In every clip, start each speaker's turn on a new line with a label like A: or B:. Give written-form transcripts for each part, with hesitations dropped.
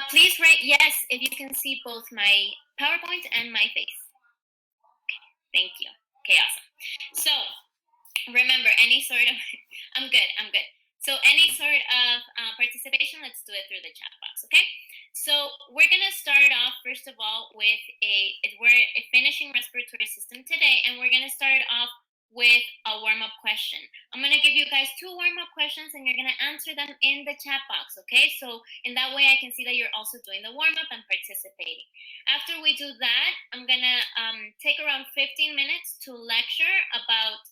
A: Please write yes if you can see both my PowerPoint and my face. Okay, thank you. Okay, awesome. So remember, any sort of, I'm good. So any sort of participation, let's do it through the chat box, okay? So we're gonna start off, first of all, with we're finishing respiratory system today, and we're gonna start off with a warm-up question. I'm gonna give you guys 2 warm-up questions, and you're gonna answer them in the chat box, okay? So in that way, I can see that you're also doing the warm-up and participating. After we do that, I'm gonna take around 15 minutes to lecture about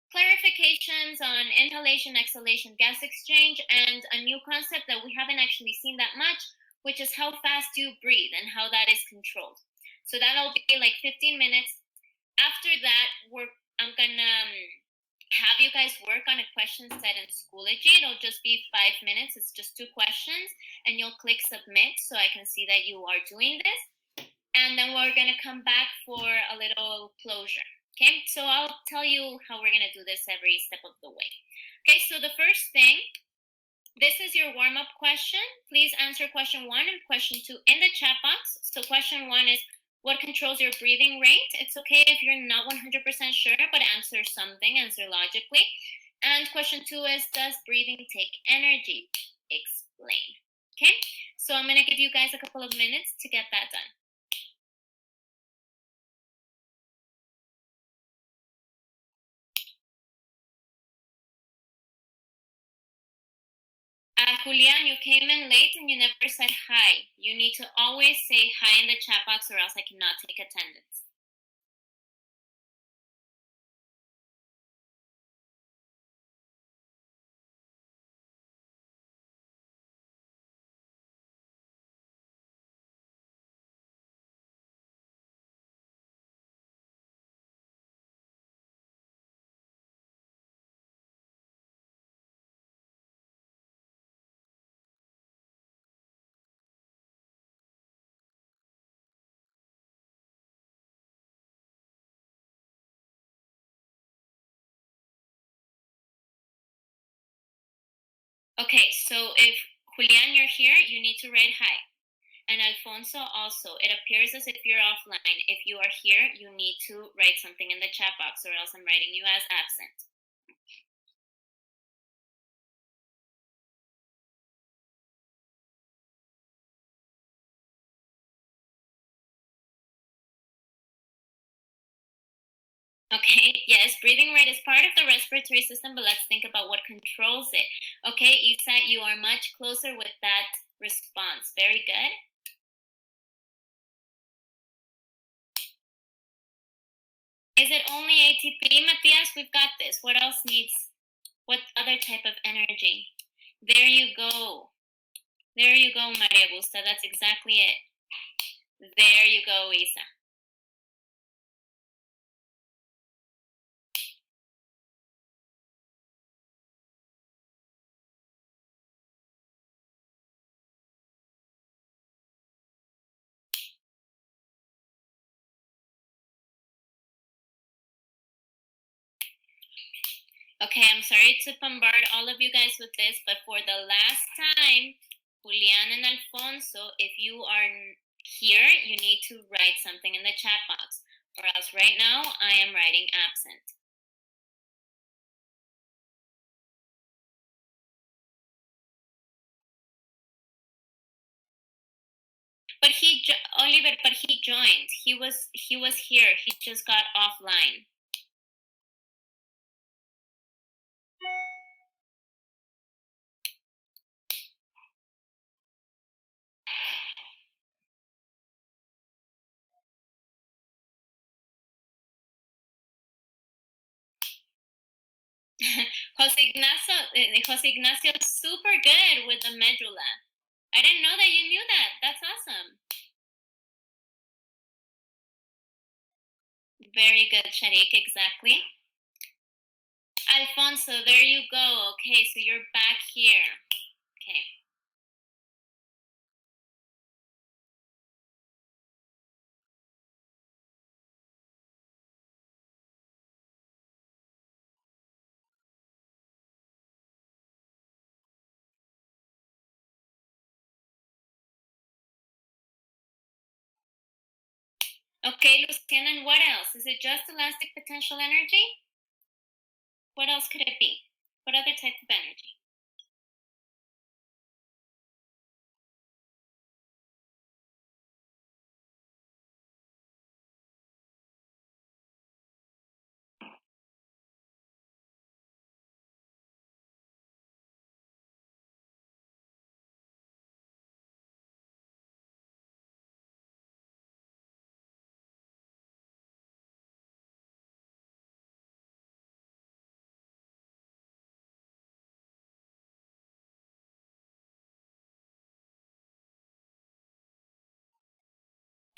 A: clarifications on inhalation, exhalation, gas exchange, and a new concept that we haven't actually seen that much, which is how fast you breathe and how that is controlled. So that'll be like 15 minutes. After that, I'm gonna have you guys work on a question set in Schoology. It'll just be 5 minutes. It's just 2 questions, and you'll click submit so I can see that you are doing this. And then we're gonna come back for a little closure. Okay, so I'll tell you how we're gonna do this every step of the way. Okay, so the first thing, this is your warm-up question. Please answer question 1 and question 2 in the chat box. So question 1 is, what controls your breathing rate? It's okay if you're not 100% sure, but answer something, answer logically. And question 2 is, does breathing take energy? Explain. Okay, so I'm gonna give you guys a couple of minutes to get that done. Julian, you came in late and you never said hi. You need to always say hi in the chat box or else I cannot take attendance. Okay, so if Julian, you're here, you need to write hi. And Alfonso also, it appears as if you're offline. If you are here, you need to write something in the chat box or else I'm writing you as absent. Okay, yes, breathing rate is part of the respiratory system, but let's think about what controls it. Okay, Isa, you are much closer with that response. Very good. Is it only ATP, Matias? We've got this. What else needs, what other type of energy? There you go. There you go, Maria Gusta. That's exactly it. There you go, Isa. Okay, I'm sorry to bombard all of you guys with this, but for the last time, Julian and Alfonso, if you are here, you need to write something in the chat box, or else right now I am writing absent. But Oliver, but he joined. He was here. He just got offline. Jose Ignacio is super good with the medulla. I didn't know that you knew that. That's awesome. Very good, Sharik, exactly. Alfonso, there you go. Okay, so you're back here. Okay. Okay, Luciana, and what else? Is it just elastic potential energy? What else could it be? What other type of energy?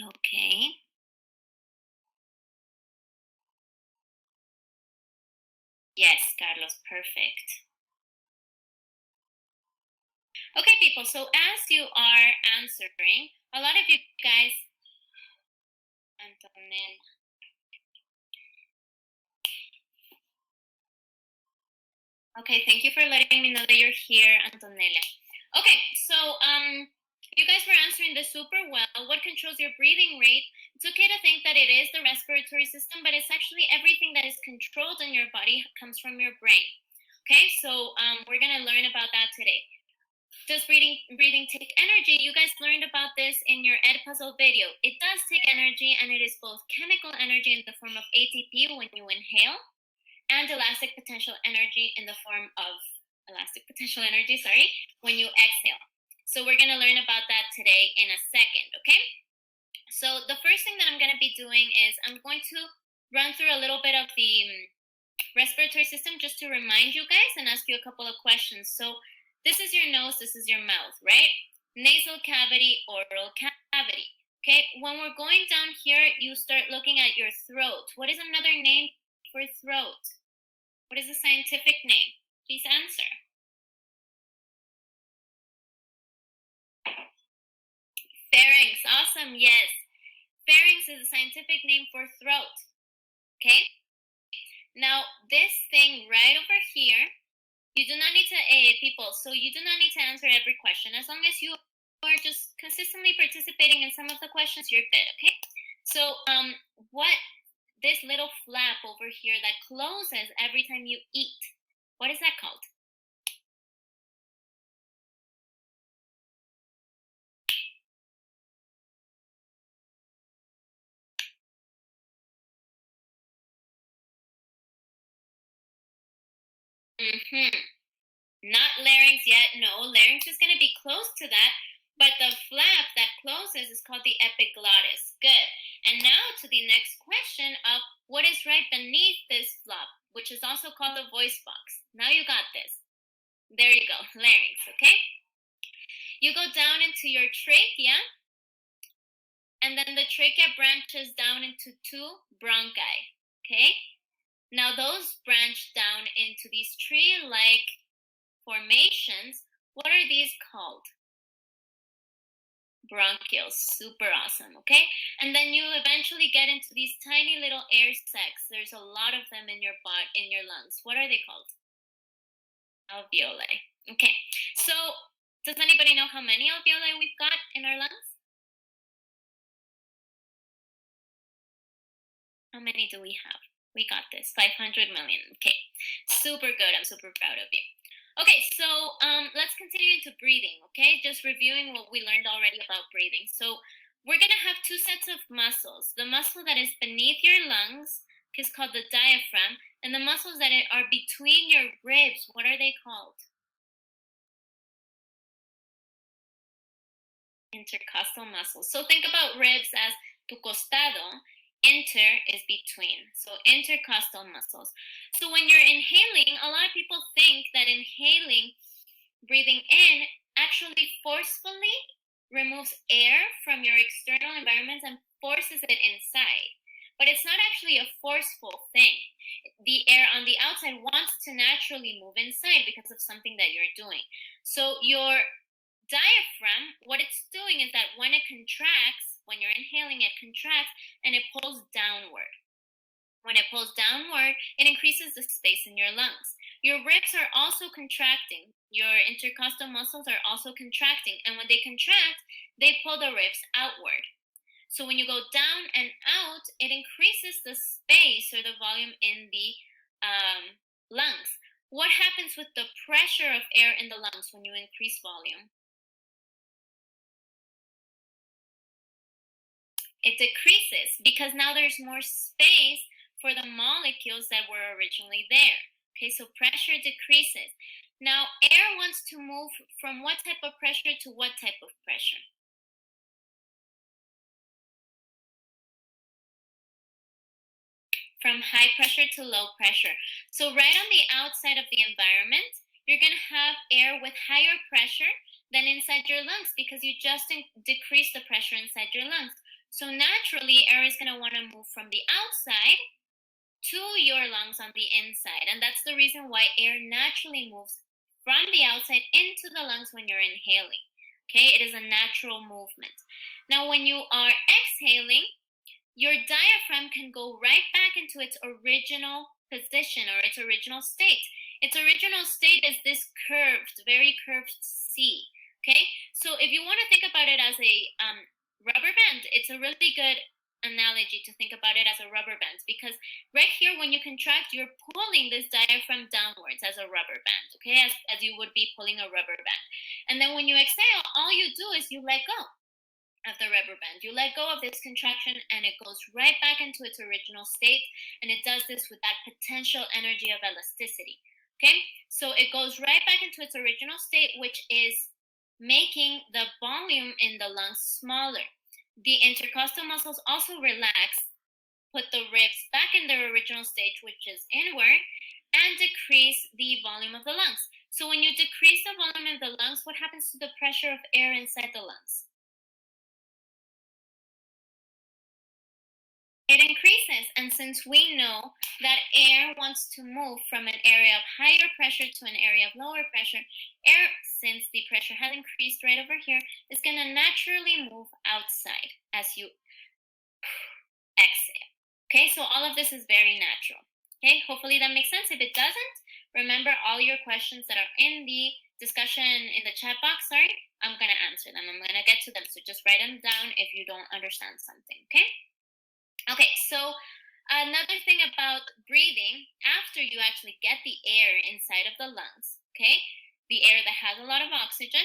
A: Okay. Yes, Carlos, perfect. Okay, people, so as you are answering, a lot of you guys, Antonella. Okay, thank you for letting me know that you're here, Antonella. Okay, so you guys were answering this super well. What controls your breathing rate? It's okay to think that it is the respiratory system, but it's actually everything that is controlled in your body comes from your brain. Okay, so we're gonna learn about that today. Does breathing take energy? You guys learned about this in your Edpuzzle video. It does take energy, and it is both chemical energy in the form of ATP when you inhale, and elastic potential energy in the form of when you exhale. So we're going to learn about that today in a second, okay? So the first thing that I'm going to be doing is I'm going to run through a little bit of the respiratory system just to remind you guys and ask you a couple of questions. So this is your nose, this is your mouth, right? Nasal cavity, oral cavity. Okay, when we're going down here, you start looking at your throat. What is another name for throat? What is the scientific name? Please answer. Pharynx. Awesome. Yes. Pharynx is a scientific name for throat. Okay? Now, this thing right over here, you do not need to, people, so you do not need to answer every question. As long as you are just consistently participating in some of the questions, you're good, okay? So, what this little flap over here that closes every time you eat, what is that called? Mm-hmm. Not larynx yet. No, larynx is going to be close to that. But the flap that closes is called the epiglottis. Good. And now to the next question of what is right beneath this flap, which is also called the voice box. Now you got this. There you go, larynx, okay? You go down into your trachea, and then the trachea branches down into two bronchi, okay? Now those branch down into these tree-like formations. What are these called? Bronchioles. Super awesome, okay? And then you eventually get into these tiny little air sacs. There's a lot of them in your in your lungs. What are they called? Alveoli. Okay. So, does anybody know how many alveoli we've got in our lungs? How many do we have? We got this. 500 million. Okay. Super good. I'm super proud of you. Okay, so let's continue into breathing, okay? Just reviewing what we learned already about breathing. So we're going to have two sets of muscles. The muscle that is beneath your lungs is called the diaphragm, and the muscles that are between your ribs, what are they called? Intercostal muscles. So think about ribs as tu costado. Inter is between, so intercostal muscles. So when you're inhaling, a lot of people think that inhaling, breathing in, actually forcefully removes air from your external environments and forces it inside. But it's not actually a forceful thing. The air on the outside wants to naturally move inside because of something that you're doing. So your diaphragm, what it's doing is that when it contracts, when you're inhaling, it contracts and it pulls downward. When it pulls downward, it increases the space in your lungs. Your ribs are also contracting. Your intercostal muscles are also contracting. And when they contract, they pull the ribs outward. So when you go down and out, it increases the space or the volume in the lungs. What happens with the pressure of air in the lungs when you increase volume? It decreases because now there's more space for the molecules that were originally there. Okay, so pressure decreases. Now, air wants to move from what type of pressure to what type of pressure? From high pressure to low pressure. So right on the outside of the environment, you're going to have air with higher pressure than inside your lungs because you just decrease the pressure inside your lungs. So naturally, air is going to want to move from the outside to your lungs on the inside. And that's the reason why air naturally moves from the outside into the lungs when you're inhaling. Okay, it is a natural movement. Now, when you are exhaling, your diaphragm can go right back into its original position or its original state. Its original state is this curved, very curved C. Okay, so if you want to think about it as a rubber band, it's a really good analogy to think about it as a rubber band because right here when you contract, you're pulling this diaphragm downwards as a rubber band, okay, as you would be pulling a rubber band. And then when you exhale, all you do is you let go of the rubber band. You let go of this contraction and it goes right back into its original state, and it does this with that potential energy of elasticity. Okay, so it goes right back into its original state, which is making the volume in the lungs smaller. The intercostal muscles also relax, put the ribs back in their original state, which is inward, and decrease the volume of the lungs. So when you decrease the volume of the lungs, what happens to the pressure of air inside the lungs? It increases, and since we know that air wants to move from an area of higher pressure to an area of lower pressure, air, since the pressure has increased right over here, is going to naturally move outside as you exhale. Okay, so all of this is very natural. Okay, hopefully that makes sense. If it doesn't, remember all your questions that are in the discussion in the chat box, sorry, I'm going to answer them. I'm going to get to them, so just write them down if you don't understand something, okay? Okay, so another thing about breathing, after you actually get the air inside of the lungs, okay, the air that has a lot of oxygen,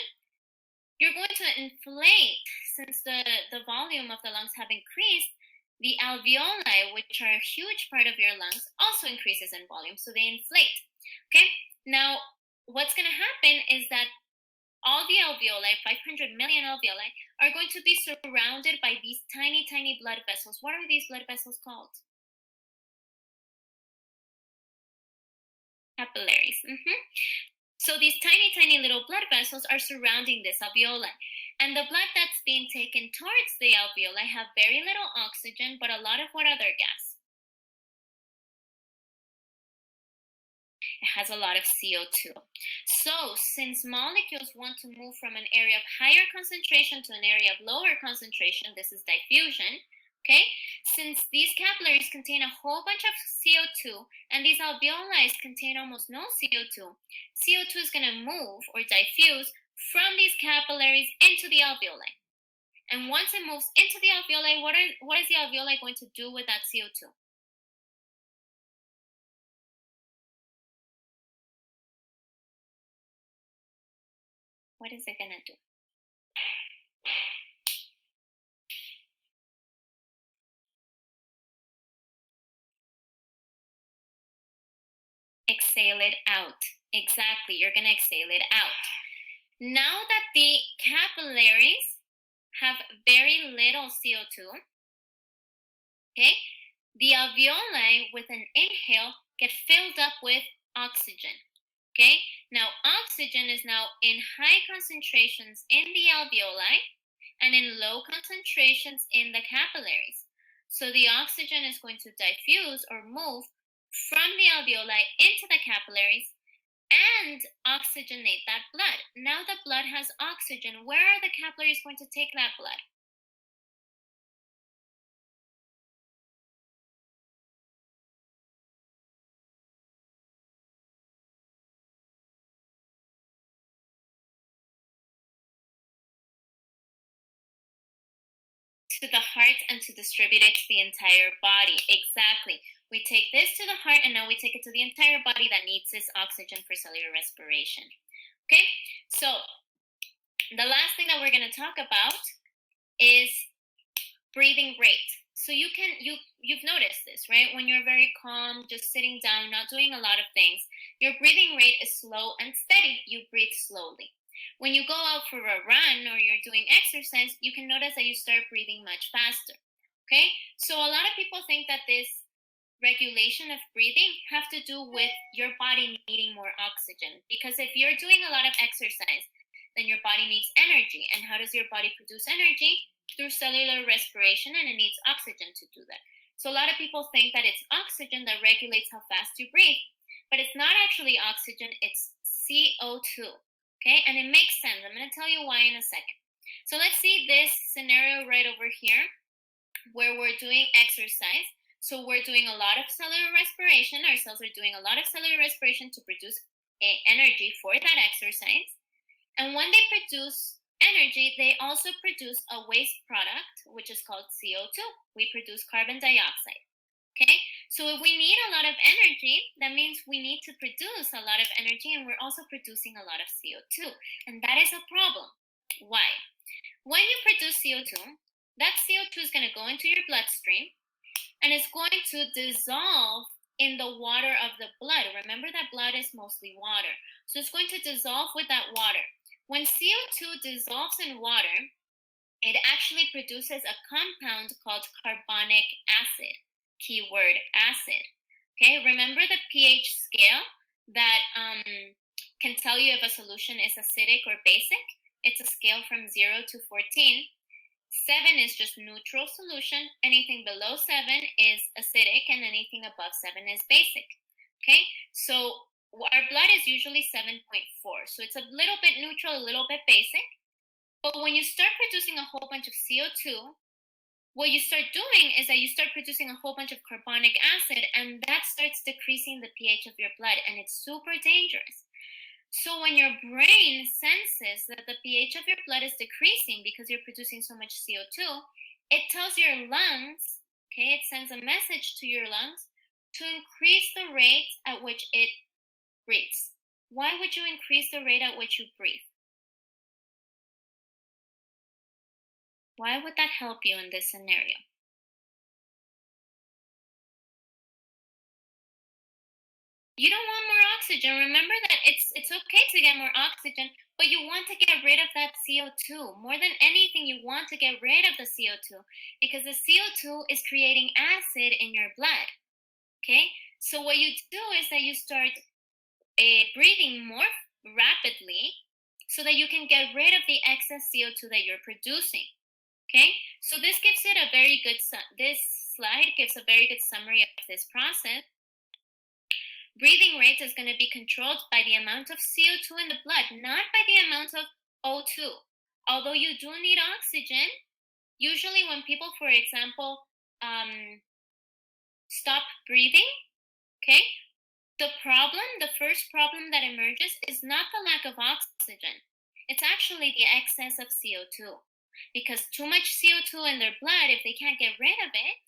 A: you're going to inflate, since the volume of the lungs have increased, the alveoli, which are a huge part of your lungs, also increases in volume, so they inflate. Okay, now what's going to happen is that all the alveoli, 500 million alveoli, are going to be surrounded by these tiny, tiny blood vessels. What are these blood vessels called? Capillaries. So these tiny, tiny little blood vessels are surrounding this alveoli. And the blood that's being taken towards the alveoli have very little oxygen, but a lot of what other gas? It has a lot of CO2. So since molecules want to move from an area of higher concentration to an area of lower concentration, this is diffusion, okay? Since these capillaries contain a whole bunch of CO2 and these alveoli contain almost no CO2, CO2 is going to move or diffuse from these capillaries into the alveoli. And once it moves into the alveoli, what is the alveoli going to do with that CO2? What is it going to do? Exhale it out. Exactly, you're going to exhale it out. Now that the capillaries have very little CO2, okay, the alveoli with an inhale get filled up with oxygen. Okay, now oxygen is now in high concentrations in the alveoli and in low concentrations in the capillaries. So the oxygen is going to diffuse or move from the alveoli into the capillaries and oxygenate that blood. Now the blood has oxygen. Where are the capillaries going to take that blood? to the heart and to distribute it to the entire body. Exactly. We take this to the heart and now we take it to the entire body that needs this oxygen for cellular respiration. Okay, so the last thing that we're going to talk about is breathing rate. So you've noticed this, right? When you're very calm, just sitting down, not doing a lot of things, your breathing rate is slow and steady. You breathe slowly. When you go out for a run or you're doing exercise, you can notice that you start breathing much faster. Okay? So a lot of people think that this regulation of breathing have to do with your body needing more oxygen. Because if you're doing a lot of exercise, then your body needs energy. And how does your body produce energy? Through cellular respiration, and it needs oxygen to do that. So a lot of people think that it's oxygen that regulates how fast you breathe, but it's not actually oxygen, it's CO2. Okay, and it makes sense. I'm going to tell you why in a second. So let's see this scenario right over here where we're doing exercise. So we're doing a lot of cellular respiration. Our cells are doing a lot of cellular respiration to produce energy for that exercise. And when they produce energy, they also produce a waste product, which is called CO2. We produce carbon dioxide. Okay, so if we need a lot of energy, that means we need to produce a lot of energy, and we're also producing a lot of CO2. And that is a problem. Why? When you produce CO2, that CO2 is going to go into your bloodstream, and it's going to dissolve in the water of the blood. Remember that blood is mostly water. So it's going to dissolve with that water. When CO2 dissolves in water, it actually produces a compound called carbonic acid. Keyword acid. Okay, remember the pH scale that can tell you if a solution is acidic or basic? It's a scale from 0 to 14. 7 is just neutral solution. Anything below 7 is acidic, and anything above 7 is basic. Okay, so our blood is usually 7.4. So it's a little bit neutral, a little bit basic. But when you start producing a whole bunch of CO2, what you start doing is that you start producing a whole bunch of carbonic acid, and that starts decreasing the pH of your blood, and it's super dangerous. So when your brain senses that the pH of your blood is decreasing because you're producing so much CO2, it tells your lungs, okay, it sends a message to your lungs to increase the rate at which it breathes. Why would you increase the rate at which you breathe? Why would that help you in this scenario? You don't want more oxygen. Remember that it's okay to get more oxygen, but you want to get rid of that CO2. More than anything, you want to get rid of the CO2 because the CO2 is creating acid in your blood. Okay? So what you do is that you start breathing more rapidly so that you can get rid of the excess CO2 that you're producing. Okay? So this gives it a very good this slide gives a very good summary of this process. Breathing rate is going to be controlled by the amount of CO2 in the blood, not by the amount of O2. Although you do need oxygen, usually when people, for example, stop breathing, okay, the first problem that emerges is not the lack of oxygen. It's actually the excess of CO2. Because too much CO2 in their blood, if they can't get rid of it,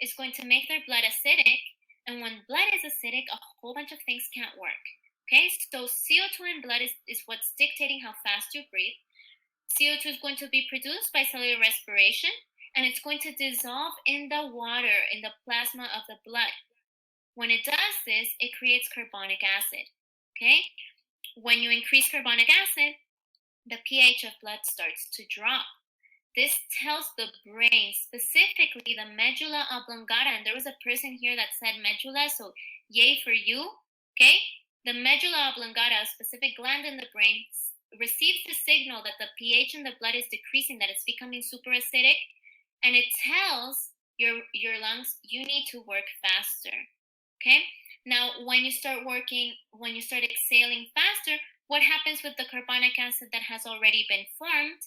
A: is going to make their blood acidic. And when blood is acidic, a whole bunch of things can't work. Okay, so CO2 in blood is what's dictating how fast you breathe. CO2 is going to be produced by cellular respiration, and it's going to dissolve in the water, in the plasma of the blood. When it does this, it creates carbonic acid. Okay, when you increase carbonic acid, the pH of blood starts to drop. This tells the brain, specifically the medulla oblongata, and there was a person here that said medulla, so yay for you, okay? The medulla oblongata, a specific gland in the brain, receives the signal that the pH in the blood is decreasing, that it's becoming super acidic, and it tells your lungs, you need to work faster, okay? Now, when you start exhaling faster, what happens with the carbonic acid that has already been formed?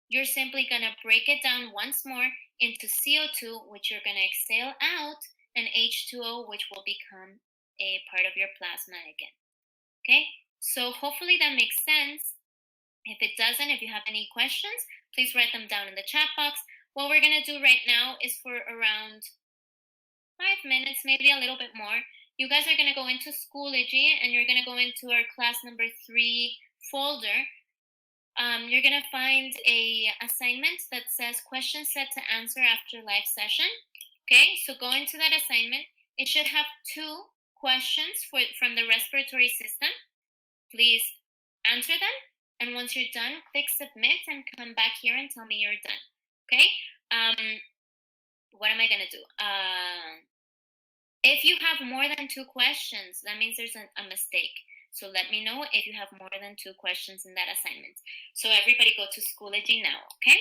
A: You're simply going to break it down once more into CO2, which you're going to exhale out, and H2O, which will become a part of your plasma again. Okay? So hopefully that makes sense. If it doesn't, if you have any questions, please write them down in the chat box. What we're going to do right now is for around 5 minutes, maybe a little bit more, you guys are going to go into Schoology and you're going to go into our class number 3 folder. You're going to find a assignment that says questions set to answer after live session. Okay, so go into that assignment. It should have 2 questions from the respiratory system. Please answer them. And once you're done, click submit and come back here and tell me you're done. Okay? What am I going to do? If you have more than 2 questions, that means there's a mistake. So let me know if you have more than 2 questions in that assignment. So everybody go to Schoology now, okay?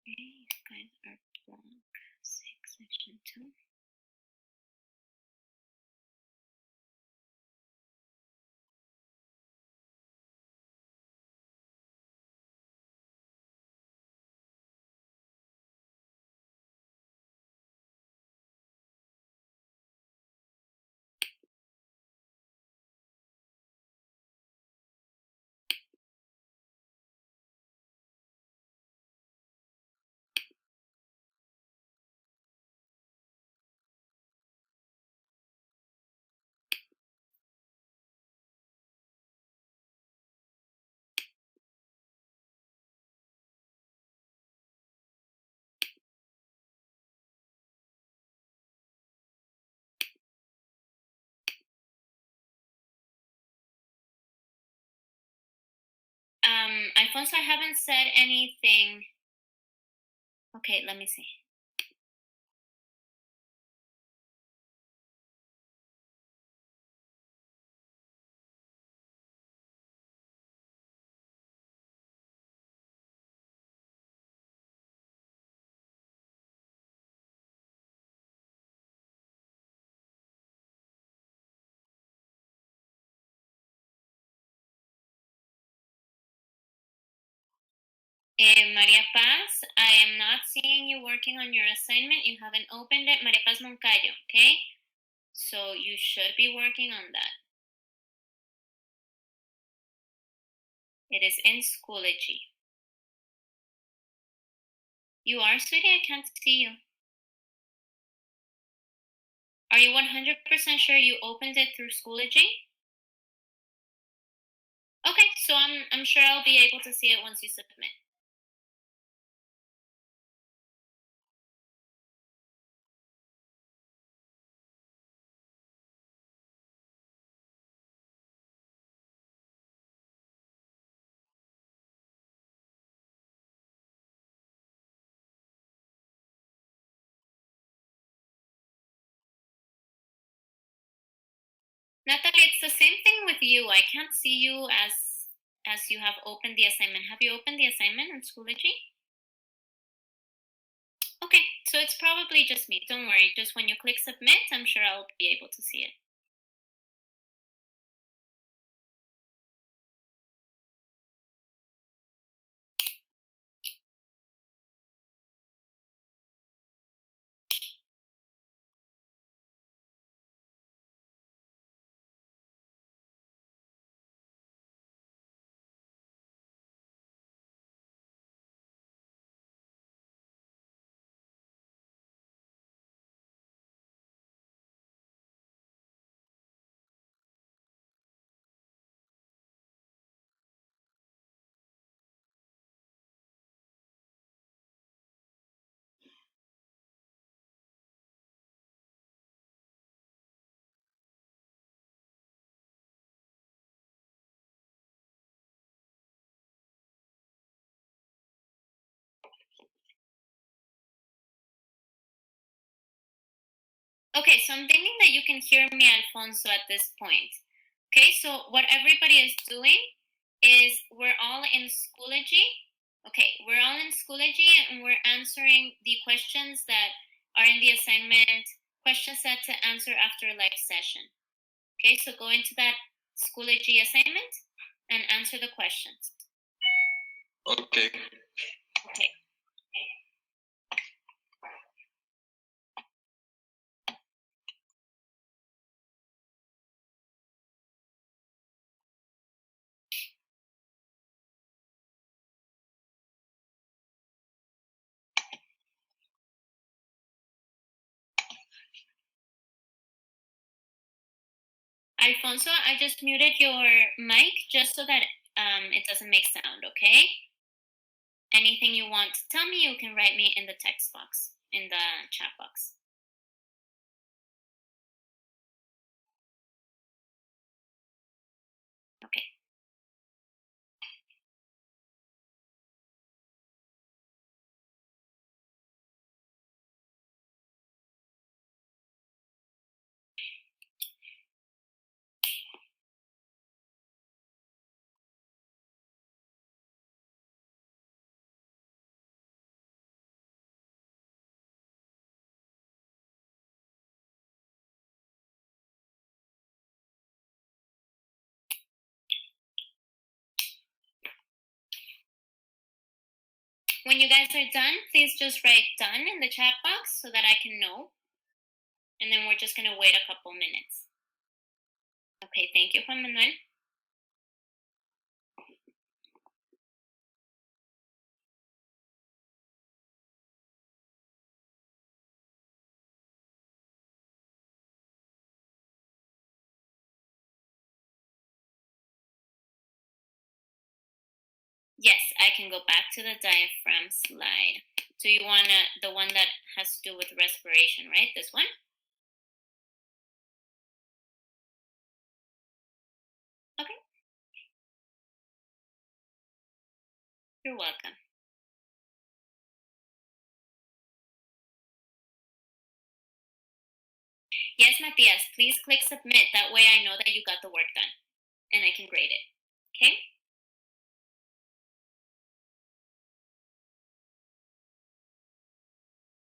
A: Okay, you guys are block 6, section 2. Alfonso, I haven't said anything. Okay, let me see. Maria Paz, I am not seeing you working on your assignment. You haven't opened it. Maria Paz Moncayo, okay? So you should be working on that. It is in Schoology. You are, sweetie? I can't see you. Are you 100% sure you opened it through Schoology? Okay, so I'm sure I'll be able to see it once you submit. Natalie, it's the same thing with you. I can't see you as you have opened the assignment. Have you opened the assignment in Schoology? Okay, so it's probably just me. Don't worry. Just when you click submit, I'm sure I'll be able to see it. Okay, so I'm thinking that you can hear me, Alfonso, at this point. Okay, so what everybody is doing is we're all in Schoology. Okay, we're all in Schoology and we're answering the questions that are in the assignment question set to answer after live session. Okay, so go into that Schoology assignment and answer the questions.
B: Okay.
A: Okay. Alfonso, I just muted your mic just so that it doesn't make sound, okay? Anything you want to tell me, you can write me in the text box, in the chat box. Okay. When you guys are done, please just write done in the chat box so that I can know. And then we're just going to wait a couple minutes. Okay, thank you, Juan Manuel. Yes, I can go back to the diaphragm slide. So you want the one that has to do with respiration, right? This one? Okay. You're welcome. Yes, Matias, please click submit. That way I know that you got the work done and I can grade it. Okay?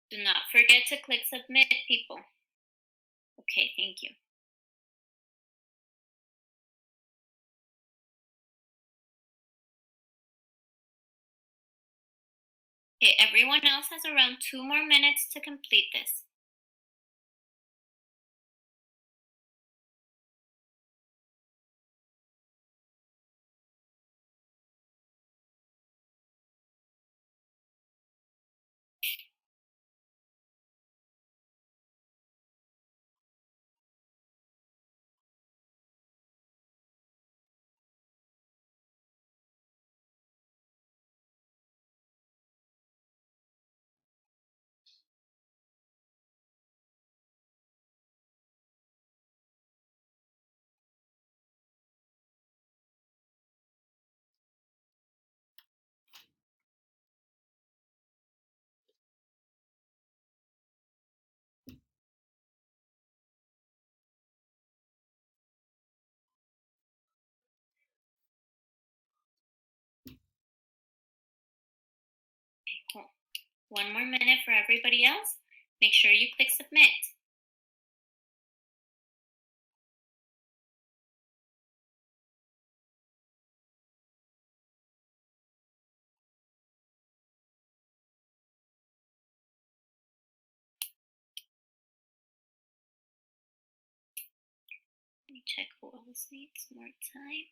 A: Do not forget to click submit, people. Okay, thank you. Okay, everyone else has around 2 more minutes to complete this. Okay, cool. 1 more minute for everybody else. Make sure you click submit. Let me check who else needs more time.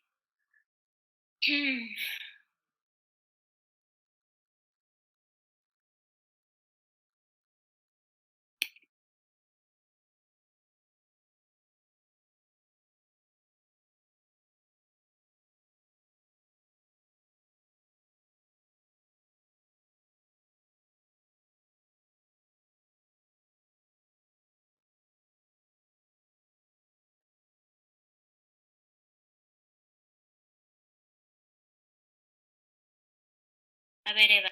A: A ver, Eva.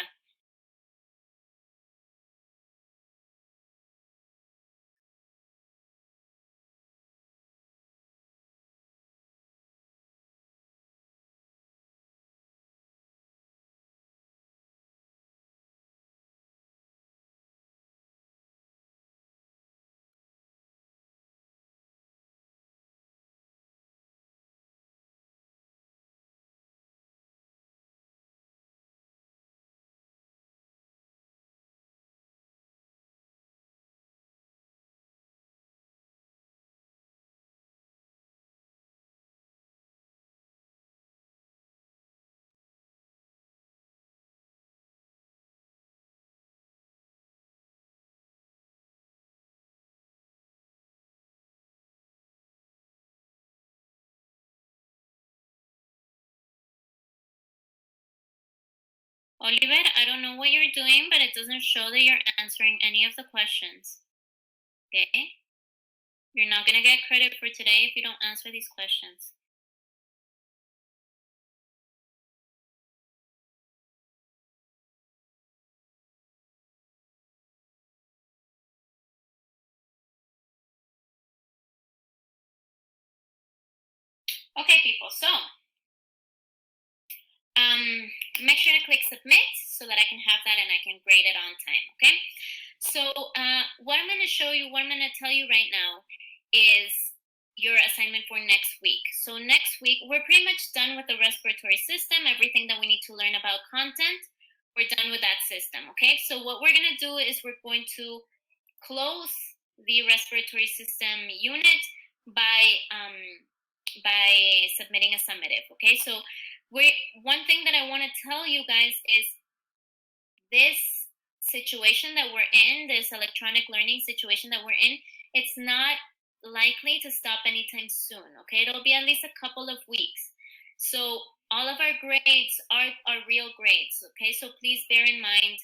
A: Oliver, I don't know what you're doing, but it doesn't show that you're answering any of the questions. Okay? You're not going to get credit for today if you don't answer these questions. Okay, people, so make sure to click submit so that I can have that and I can grade it on time, okay? So what I'm going to show you, what I'm going to tell you right now is your assignment for next week. So next week, we're pretty much done with the respiratory system, everything that we need to learn about content, we're done with that system, okay? So what we're going to do is we're going to close the respiratory system unit by submitting a summative, okay? So one thing that I want to tell you guys is this situation that we're in, this electronic learning situation that we're in, it's not likely to stop anytime soon, okay? It'll be at least a couple of weeks. So all of our grades are real grades, okay? So please bear in mind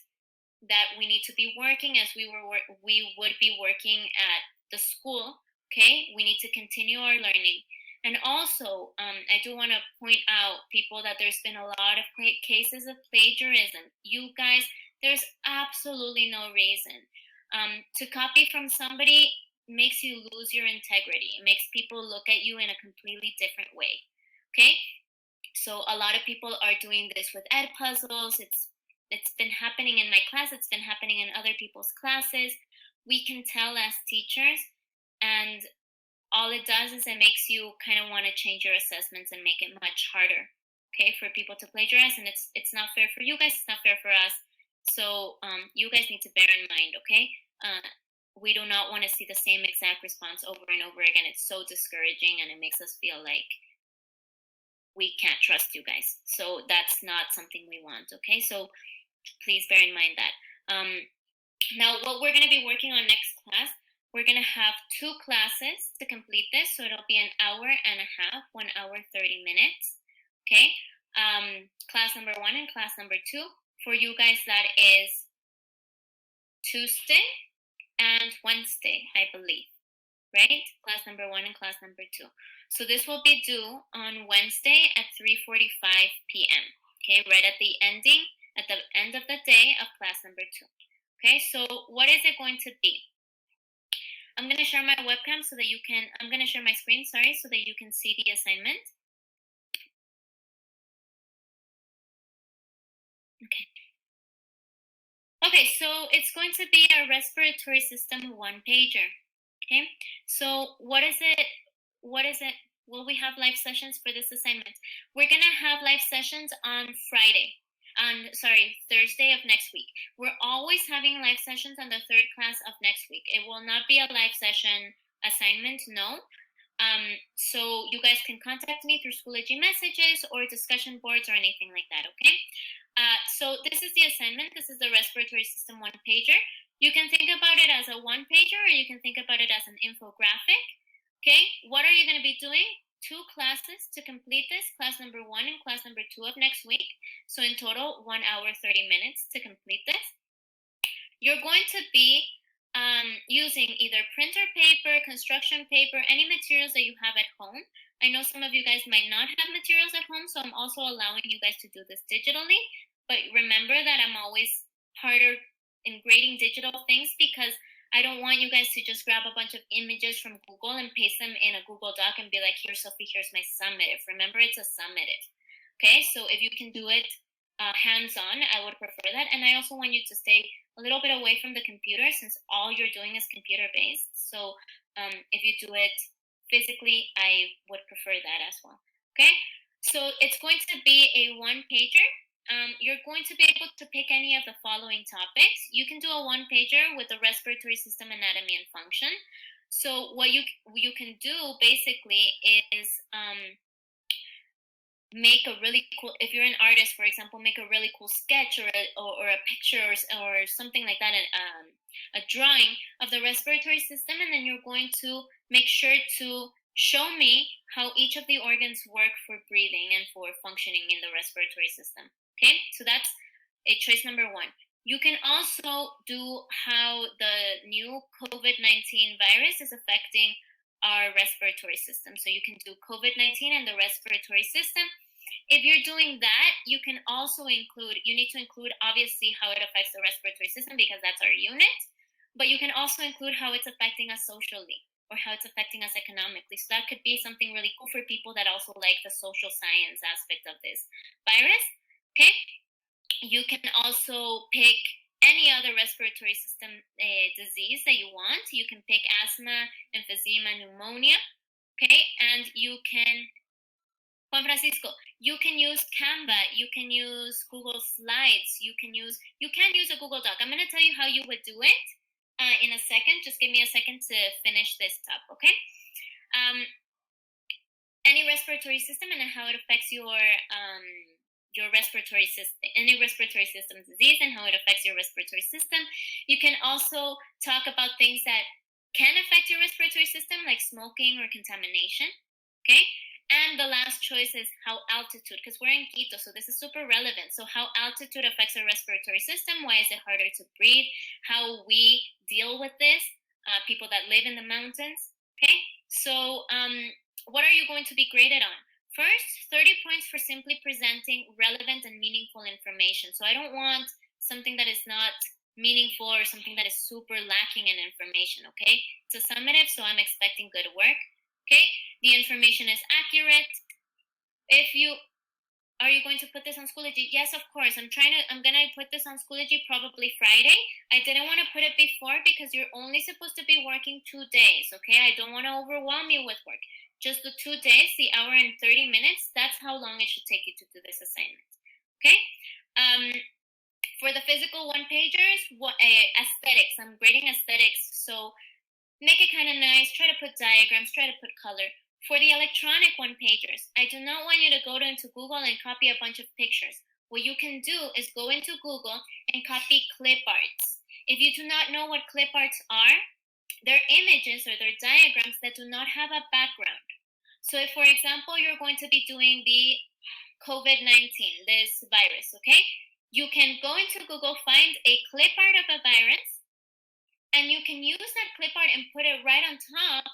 A: that we need to be working as we would be working at the school, okay? We need to continue our learning. And also, I do want to point out, people, that there's been a lot of cases of plagiarism. You guys, there's absolutely no reason. To copy from somebody makes you lose your integrity. It makes people look at you in a completely different way, okay? So a lot of people are doing this with Edpuzzles. It's been happening in my class. It's been happening in other people's classes. We can tell as teachers, and all it does is it makes you kind of want to change your assessments and make it much harder, okay, for people to plagiarize. And it's not fair for you guys. It's not fair for us. So you guys need to bear in mind, okay? We do not want to see the same exact response over and over again. It's so discouraging, and it makes us feel like we can't trust you guys. So that's not something we want, okay? So please bear in mind that. Now, what we're going to be working on next class, we're going to have 2 classes to complete this. So it'll be an hour and a half, 1 hour, 30 minutes. Okay. Class number 1 and class number 2. For you guys, that is Tuesday and Wednesday, I believe. Right? Class number 1 and class number 2. So this will be due on Wednesday at 3:45 p.m. Okay, right at the end of the day of class number 2. Okay, so what is it going to be? I'm going to share my webcam so that you can, I'm going to share my screen, sorry, so that you can see the assignment. Okay. Okay, so it's going to be a respiratory system 1-pager. Okay, so what is it? Will we have live sessions for this assignment? We're going to have live sessions on Thursday of next week. We're always having live sessions on the 3rd class of next week. It will not be a live session assignment, no. So you guys can contact me through Schoology messages or discussion boards or anything like that, okay? So this is the assignment. This is the respiratory system 1-pager. You can think about it as a 1-pager, or you can think about it as an infographic. Okay, what are you going to be doing? 2 classes to complete this, class number 1 and class number 2 of next week. So in total, 1 hour, 30 minutes to complete this. You're going to be using either printer paper, construction paper, any materials that you have at home. I know some of you guys might not have materials at home, so I'm also allowing you guys to do this digitally. But remember that I'm always harder in grading digital things because I don't want you guys to just grab a bunch of images from Google and paste them in a Google Doc and be like, here, Sophie, here's my summative. Remember, it's a summative. Okay, so if you can do it hands-on, I would prefer that. And I also want you to stay a little bit away from the computer since all you're doing is computer-based. So if you do it physically, I would prefer that as well. Okay, so it's going to be a 1-pager. You're going to be able to pick any of the following topics. You can do a 1-pager with the respiratory system anatomy and function. So what you can do basically is make a really cool, if you're an artist, for example, make a really cool sketch or a picture or something like that, a drawing of the respiratory system, and then you're going to make sure to show me how each of the organs work for breathing and for functioning in the respiratory system. Okay, so choice number 1. You can also do how the new COVID-19 virus is affecting our respiratory system. So you can do COVID-19 and the respiratory system. If you're doing that, you can also include, you need to include obviously how it affects the respiratory system because that's our unit, but you can also include how it's affecting us socially or how it's affecting us economically. So that could be something really cool for people that also like the social science aspect of this virus, okay? You can also pick any other respiratory system disease that you want. You can pick asthma, emphysema, pneumonia, okay? And you can, Juan Francisco, you can use Canva, you can use Google Slides, you can use a Google Doc. I'm gonna tell you how you would do it in a second. Just give me a second to finish this up, okay? Any respiratory system and how it affects your respiratory system, any respiratory system disease and how it affects your respiratory system. You can also talk about things that can affect your respiratory system, like smoking or contamination, okay? And the last choice is how altitude, because we're in Quito, so this is super relevant. So how altitude affects our respiratory system, why is it harder to breathe, how we deal with this, people that live in the mountains, okay? So what are you going to be graded on? First, 30 points for simply presenting relevant and meaningful information. So I don't want something that is not meaningful or something that is super lacking in information, okay? It's a summative, so I'm expecting good work, okay? The information is accurate. Are you going to put this on Schoology? Yes, of course. I'm gonna put this on Schoology probably Friday. I didn't want to put it before because you're only supposed to be working 2 days, okay? I don't want to overwhelm you with work. Just the 2 days, the hour and 30 minutes, that's how long it should take you to do this assignment, okay? For the physical one-pagers, aesthetics, I'm grading aesthetics, so make it kind of nice, try to put diagrams, try to put color. For the electronic one-pagers, I do not want you to go into Google and copy a bunch of pictures. What you can do is go into Google and copy clip arts. If you do not know what clip arts are, they're images or they're diagrams that do not have a background. So if, for example, you're going to be doing the COVID-19, this virus, okay? You can go into Google, find a clip art of a virus, and you can use that clip art and put it right on top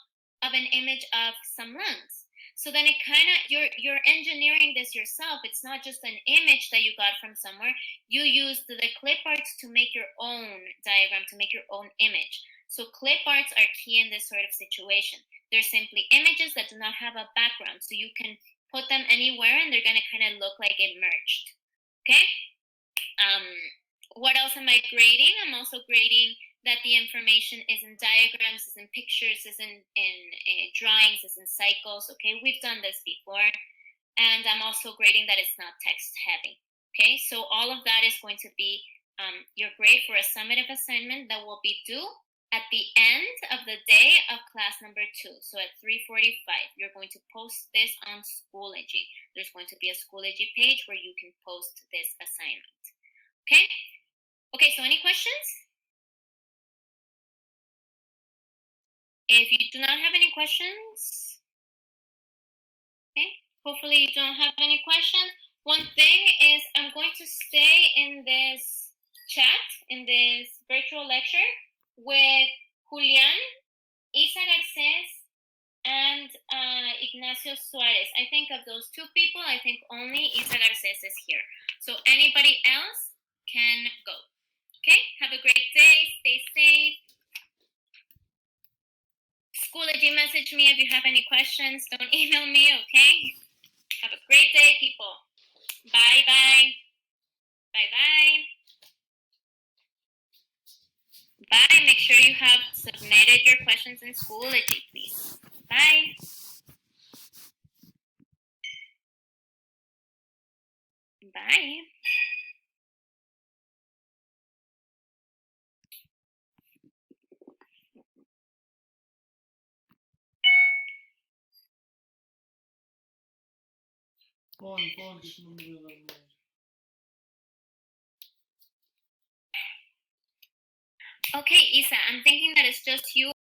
A: of an image of some lungs. So then it kind of, you're engineering this yourself. It's not just an image that you got from somewhere. You use the clip arts to make your own diagram, to make your own image. So clip arts are key in this sort of situation. They're simply images that do not have a background. So you can put them anywhere and they're going to kind of look like it merged. Okay? What else am I grading? I'm also grading that the information is in diagrams, is in pictures, is in drawings, is in cycles, okay? We've done this before. And I'm also grading that it's not text heavy, okay? So all of that is going to be your grade for a summative assignment that will be due at the end of the day of class number 2. So at 3:45, you're going to post this on Schoology. There's going to be a Schoology page where you can post this assignment, okay? Okay, so any questions? If you do not have any questions, okay, hopefully you don't have any questions. One thing is I'm going to stay in this chat, in this virtual lecture with Julian, Isa Garces, and Ignacio Suarez. I think of those 2 people, I think only Isa Garces is here. So anybody else can go. Okay, have a great day, stay safe. Schoology, message me if you have any questions. Don't email me, okay? Have a great day, people. Bye-bye. Bye-bye. Bye. Make sure you have submitted your questions in Schoology, please. Bye. Bye. Okay, Isa, I'm thinking that it's just you.